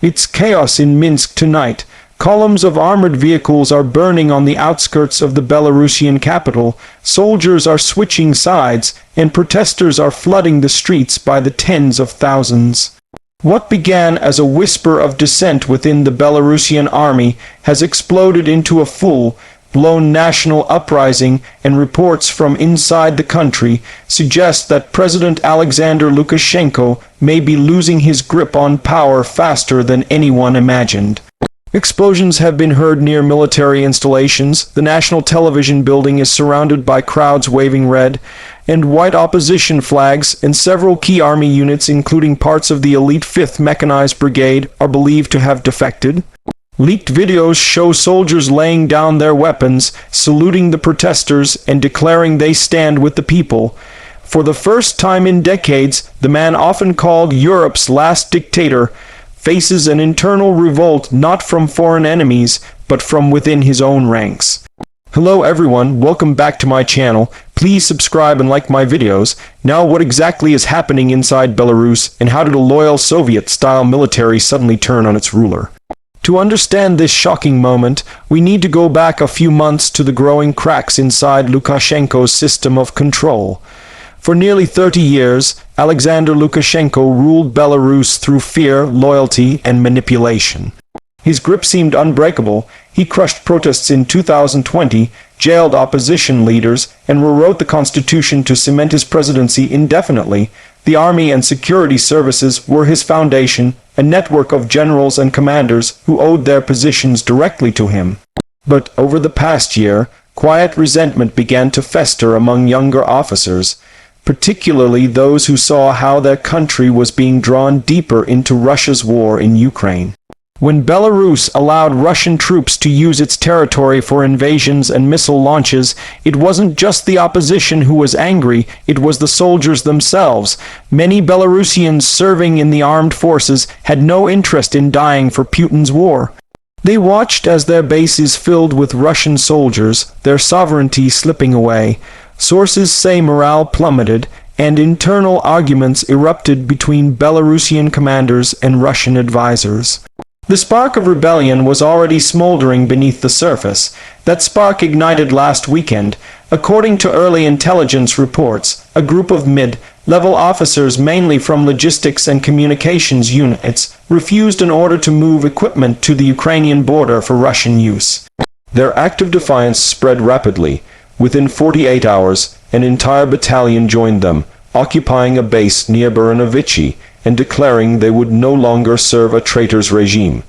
It's chaos in Minsk tonight. Columns of armored vehicles are burning on the outskirts of the Belarusian capital, soldiers are switching sides, and protesters are flooding the streets by the tens of thousands. What began as a whisper of dissent within the Belarusian army has exploded into a full-blown national uprising, and reports from inside the country suggest that President Alexander Lukashenko may be losing his grip on power faster than anyone imagined. Explosions have been heard near military installations. The national television building is surrounded by crowds waving red and white opposition flags, and several key army units, including parts of the elite 5th Mechanized Brigade, are believed to have defected. Leaked videos show soldiers laying down their weapons, saluting the protesters, and declaring they stand with the people. For the first time in decades, the man often called Europe's last dictator faces an internal revolt not from foreign enemies, but from within his own ranks. Hello everyone, welcome back to my channel. Please subscribe and like my videos. Now, what exactly is happening inside Belarus, and how did a loyal Soviet-style military suddenly turn on its ruler? To understand this shocking moment, we need to go back a few months to the growing cracks inside Lukashenko's system of control. For nearly 30 years, Alexander Lukashenko ruled Belarus through fear, loyalty, and manipulation. His grip seemed unbreakable. He crushed protests in 2020, jailed opposition leaders, and rewrote the constitution to cement his presidency indefinitely. The army and security services were his foundation, a network of generals and commanders who owed their positions directly to him. But over the past year, quiet resentment began to fester among younger officers, particularly those who saw how their country was being drawn deeper into Russia's war in Ukraine. When Belarus allowed Russian troops to use its territory for invasions and missile launches, it wasn't just the opposition who was angry, it was the soldiers themselves. Many Belarusians serving in the armed forces had no interest in dying for Putin's war. They watched as their bases filled with Russian soldiers, their sovereignty slipping away. Sources say morale plummeted, and internal arguments erupted between Belarusian commanders and Russian advisors. The spark of rebellion was already smoldering beneath the surface. That spark ignited last weekend. According to early intelligence reports, a group of mid-level officers, mainly from logistics and communications units, refused an order to move equipment to the Ukrainian border for Russian use. Their act of defiance spread rapidly. Within 48 hours, an entire battalion joined them, occupying a base near Baranovichi, and declaring they would no longer serve a traitor's regime.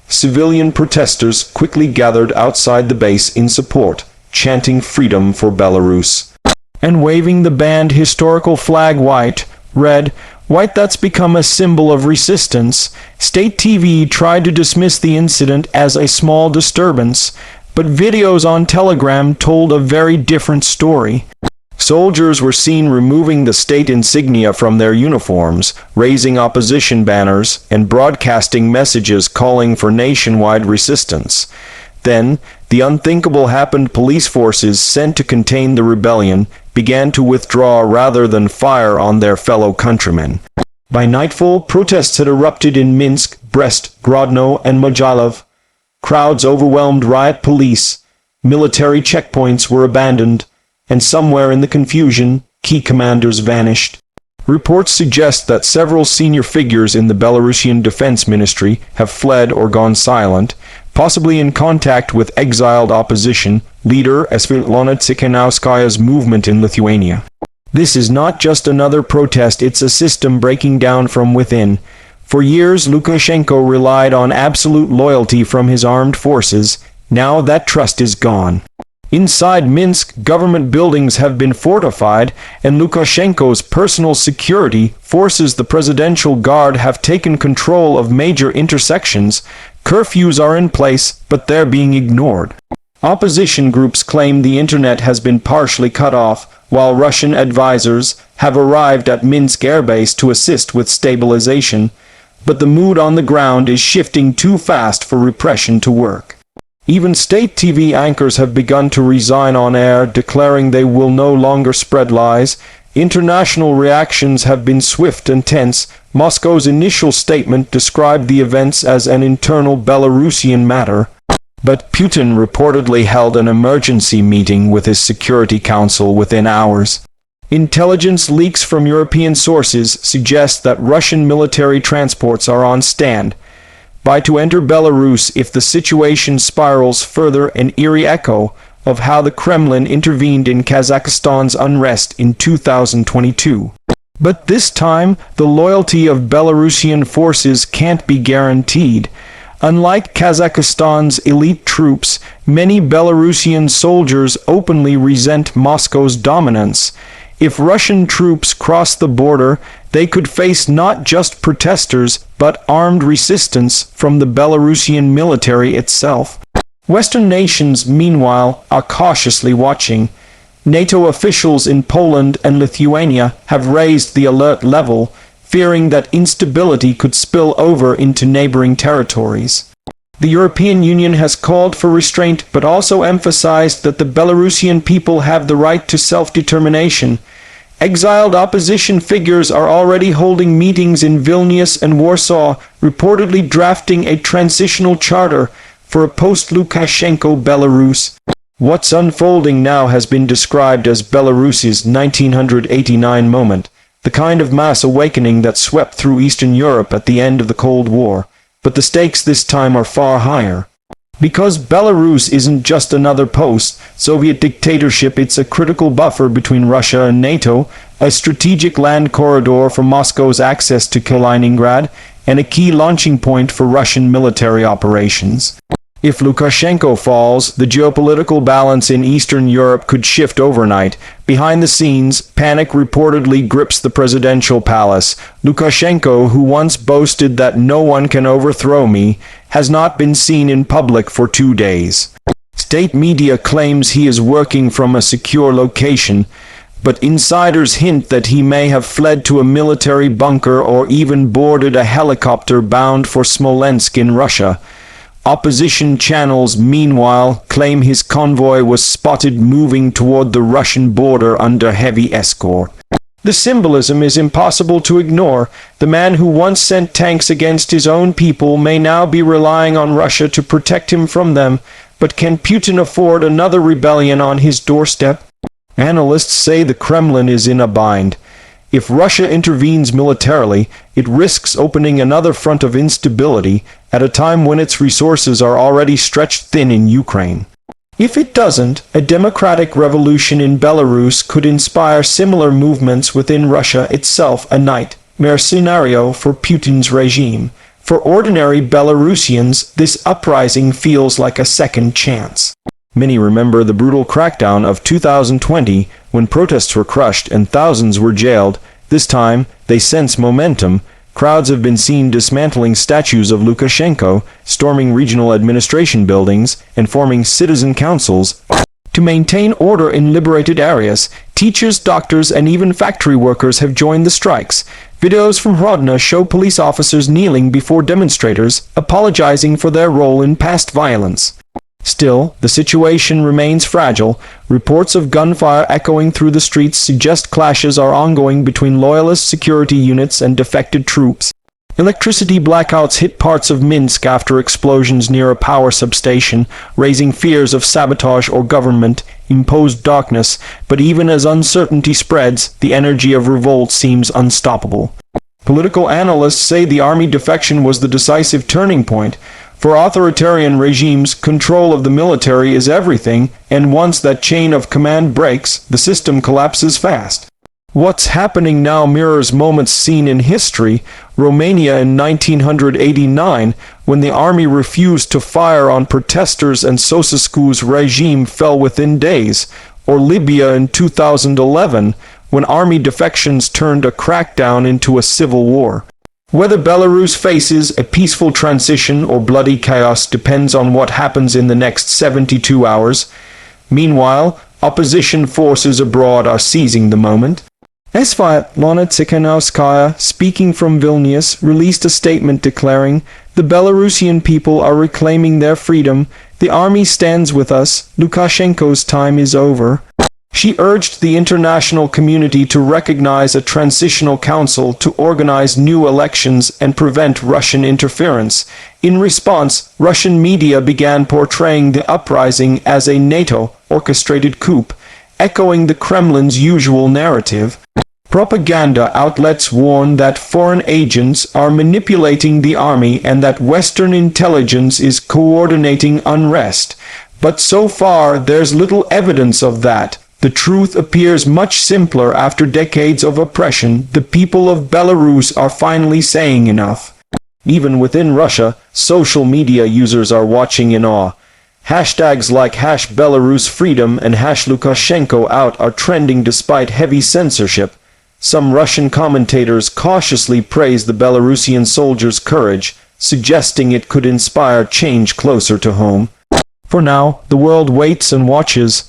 Civilian protesters quickly gathered outside the base in support, chanting freedom for Belarus, and waving the banned historical flag white, red, white that's become a symbol of resistance. State TV tried to dismiss the incident as a small disturbance, but videos on Telegram told a very different story. Soldiers were seen removing the state insignia from their uniforms, raising opposition banners, and broadcasting messages calling for nationwide resistance. Then, the unthinkable happened. Police forces sent to contain the rebellion began to withdraw rather than fire on their fellow countrymen. By nightfall, protests had erupted in Minsk, Brest, Grodno, and Mogilov. Crowds overwhelmed riot police, military checkpoints were abandoned, and somewhere in the confusion, key commanders vanished. Reports suggest that several senior figures in the Belarusian Defense Ministry have fled or gone silent, possibly in contact with exiled opposition leader Svetlana Tsikhanouskaya's movement in Lithuania. This is not just another protest, it's a system breaking down from within. For years, Lukashenko relied on absolute loyalty from his armed forces. Now that trust is gone. Inside Minsk, government buildings have been fortified, and Lukashenko's personal security forces, the Presidential Guard, have taken control of major intersections. Curfews are in place, but they're being ignored. Opposition groups claim the internet has been partially cut off, while Russian advisors have arrived at Minsk airbase to assist with stabilization. But the mood on the ground is shifting too fast for repression to work. Even state TV anchors have begun to resign on air, declaring they will no longer spread lies. International reactions have been swift and tense. Moscow's initial statement described the events as an internal Belarusian matter, but Putin reportedly held an emergency meeting with his Security Council within hours. Intelligence leaks from European sources suggest that Russian military transports are on stand by to enter Belarus if the situation spirals further, an eerie echo of how the Kremlin intervened in Kazakhstan's unrest in 2022. But this time, the loyalty of Belarusian forces can't be guaranteed. Unlike Kazakhstan's elite troops, many Belarusian soldiers openly resent Moscow's dominance. If Russian troops cross the border, they could face not just protesters, but armed resistance from the Belarusian military itself. Western nations, meanwhile, are cautiously watching. NATO officials in Poland and Lithuania have raised the alert level, fearing that instability could spill over into neighboring territories. The European Union has called for restraint but also emphasized that the Belarusian people have the right to self-determination. Exiled opposition figures are already holding meetings in Vilnius and Warsaw, reportedly drafting a transitional charter for a post-Lukashenko Belarus. What's unfolding now has been described as Belarus's 1989 moment, the kind of mass awakening that swept through Eastern Europe at the end of the Cold War. But the stakes this time are far higher. Because Belarus isn't just another post-Soviet dictatorship, it's a critical buffer between Russia and NATO, a strategic land corridor for Moscow's access to Kaliningrad, and a key launching point for Russian military operations. If Lukashenko falls, the geopolitical balance in Eastern Europe could shift overnight. Behind the scenes, panic reportedly grips the presidential palace. Lukashenko, who once boasted that no one can overthrow me, has not been seen in public for 2 days. State media claims he is working from a secure location, but insiders hint that he may have fled to a military bunker or even boarded a helicopter bound for Smolensk in Russia. Opposition channels, meanwhile, claim his convoy was spotted moving toward the Russian border under heavy escort. The symbolism is impossible to ignore. The man who once sent tanks against his own people may now be relying on Russia to protect him from them. But can Putin afford another rebellion on his doorstep? Analysts say the Kremlin is in a bind. If Russia intervenes militarily, it risks opening another front of instability at a time when its resources are already stretched thin in Ukraine. If it doesn't, a democratic revolution in Belarus could inspire similar movements within Russia itself, a nightmare scenario for Putin's regime. For ordinary Belarusians, this uprising feels like a second chance. Many remember the brutal crackdown of 2020 when protests were crushed and thousands were jailed. This time, they sense momentum. Crowds have been seen dismantling statues of Lukashenko, storming regional administration buildings, and forming citizen councils to maintain order in liberated areas. Teachers, doctors, and even factory workers have joined the strikes. Videos from Hrodna show police officers kneeling before demonstrators, apologizing for their role in past violence. Still, the situation remains fragile. Reports of gunfire echoing through the streets suggest clashes are ongoing between loyalist security units and defected troops. Electricity blackouts hit parts of Minsk after explosions near a power substation, raising fears of sabotage or government-imposed darkness. But even as uncertainty spreads, the energy of revolt seems unstoppable. Political analysts say the army defection was the decisive turning point. For authoritarian regimes, control of the military is everything, and once that chain of command breaks, the system collapses fast. What's happening now mirrors moments seen in history: Romania in 1989, when the army refused to fire on protesters and Ceausescu's regime fell within days, or Libya in 2011, when army defections turned a crackdown into a civil war. Whether Belarus faces a peaceful transition or bloody chaos depends on what happens in the next 72 hours. Meanwhile, opposition forces abroad are seizing the moment. Svetlana Tikhanovskaya, speaking from Vilnius, released a statement declaring, "The Belarusian people are reclaiming their freedom. The army stands with us. Lukashenko's time is over." She urged the international community to recognize a transitional council to organize new elections and prevent Russian interference. In response, Russian media began portraying the uprising as a NATO-orchestrated coup, echoing the Kremlin's usual narrative. Propaganda outlets warn that foreign agents are manipulating the army and that Western intelligence is coordinating unrest. But so far, there's little evidence of that. The truth appears much simpler after decades of oppression. The people of Belarus are finally saying enough. Even within Russia, social media users are watching in awe. Hashtags like #BelarusFreedom and #Lukashenko out are trending despite heavy censorship. Some Russian commentators cautiously praise the Belarusian soldiers' courage, suggesting it could inspire change closer to home. For now, the world waits and watches.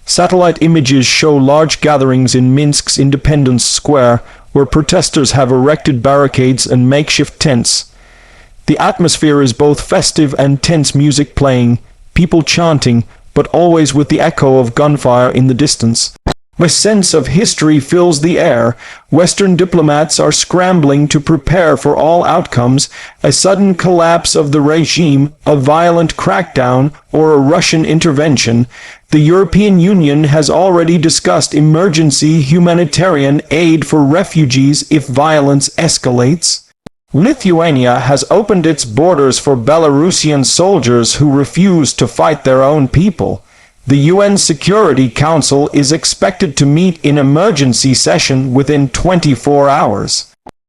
Satellite images show large gatherings in Minsk's Independence Square, where protesters have erected barricades and makeshift tents. The atmosphere is both festive and tense, music playing, people chanting, but always with the echo of gunfire in the distance. A sense of history fills the air. Western diplomats are scrambling to prepare for all outcomes: a sudden collapse of the regime, a violent crackdown, or a Russian intervention. The European Union has already discussed emergency humanitarian aid for refugees if violence escalates. Lithuania has opened its borders for Belarusian soldiers who refuse to fight their own people. The UN Security Council is expected to meet in emergency session within 24 hours.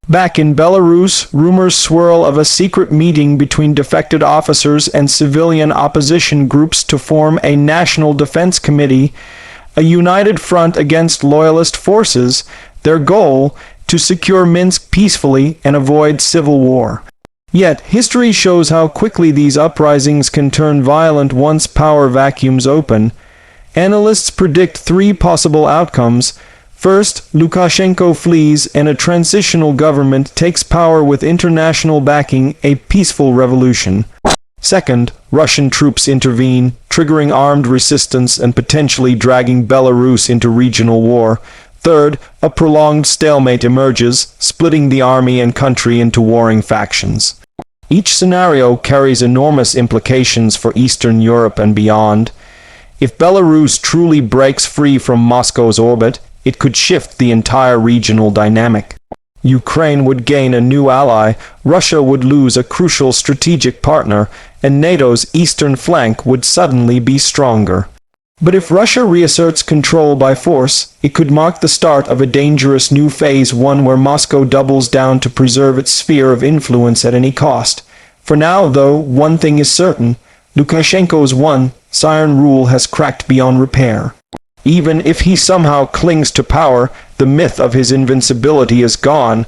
Back in Belarus, rumors swirl of a secret meeting between defected officers and civilian opposition groups to form a National Defense Committee, a united front against loyalist forces, their goal to secure Minsk peacefully and avoid civil war. Yet, history shows how quickly these uprisings can turn violent once power vacuums open. Analysts predict three possible outcomes. First, Lukashenko flees and a transitional government takes power with international backing, a peaceful revolution. Second, Russian troops intervene, triggering armed resistance and potentially dragging Belarus into regional war. Third, a prolonged stalemate emerges, splitting the army and country into warring factions. Each scenario carries enormous implications for Eastern Europe and beyond. If Belarus truly breaks free from Moscow's orbit, it could shift the entire regional dynamic. Ukraine would gain a new ally, Russia would lose a crucial strategic partner, and NATO's eastern flank would suddenly be stronger. But if Russia reasserts control by force, it could mark the start of a dangerous new phase, one where Moscow doubles down to preserve its sphere of influence at any cost. For now, though, one thing is certain: Lukashenko's one-siren rule has cracked beyond repair. Even if he somehow clings to power, the myth of his invincibility is gone.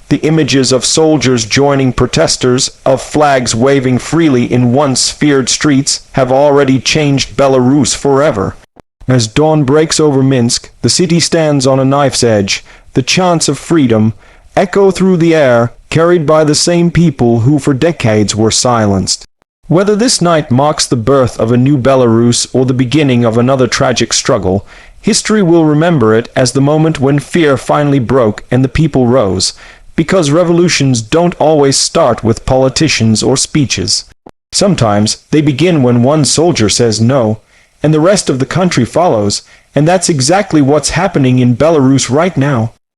The images of soldiers joining protesters, of flags waving freely in once feared streets, have already changed Belarus forever. As dawn breaks over Minsk, the city stands on a knife's edge. The chants of freedom echo through the air, carried by the same people who for decades were silenced. Whether this night marks the birth of a new Belarus or the beginning of another tragic struggle, history will remember it as the moment when fear finally broke and the people rose. Because revolutions don't always start with politicians or speeches. Sometimes they begin when one soldier says no, and the rest of the country follows, and that's exactly what's happening in Belarus right now.